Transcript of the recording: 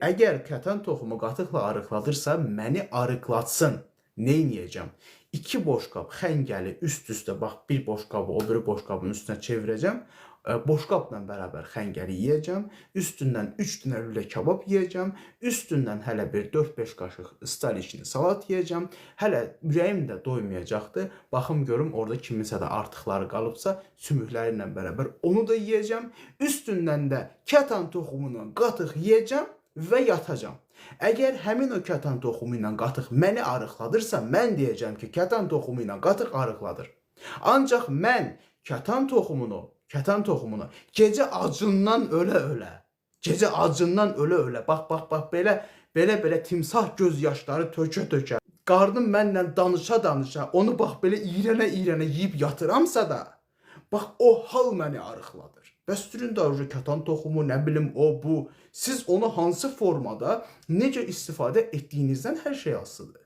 Əgər kətan toxumu qatıqla arıqladırsa, məni arıqlatsın. Neyniyəcəm? 2 boşqab xəngəli üst-üstə, bax, bir boşqabı o biri boşqabın üstünə çevirəcəm. Boşqabla bərabər xəngəli yeyəcəm. Üstündən 3 dənə lülə kabab yeyəcəm. Üstündən hələ bir 4-5 qaşıq staliçli salat yeyəcəm. Hələ ürəyim də doymayacaqdır. Baxım görüm orada kiminsə də artıqları qalıbsa, sümükləri ilə bərabər onu da yeyəcəm. Üstündən də kətan toxumunu qatıq yeyəcəm və yatacam. Əgər həmin o kətan toxumu ilə qatıq məni arıqladırsa, mən deyəcəm ki, kətan toxumu ilə qatıq arıqladır. Ancaq mən kətan toxumunu gecə acından ölə-ölə, bax, belə timsah göz yaşları tökə-tökə, qarnım mənlə danışa-danışa, onu bax belə iyrənə-iyrənə yeyib yatıramsa da, bax, o hal məni arıqladır. Bəs da kətan toxumu, nə bilim, o, bu. Siz onu hansı formada, necə istifadə etdiyinizdən hər şey asılıdır.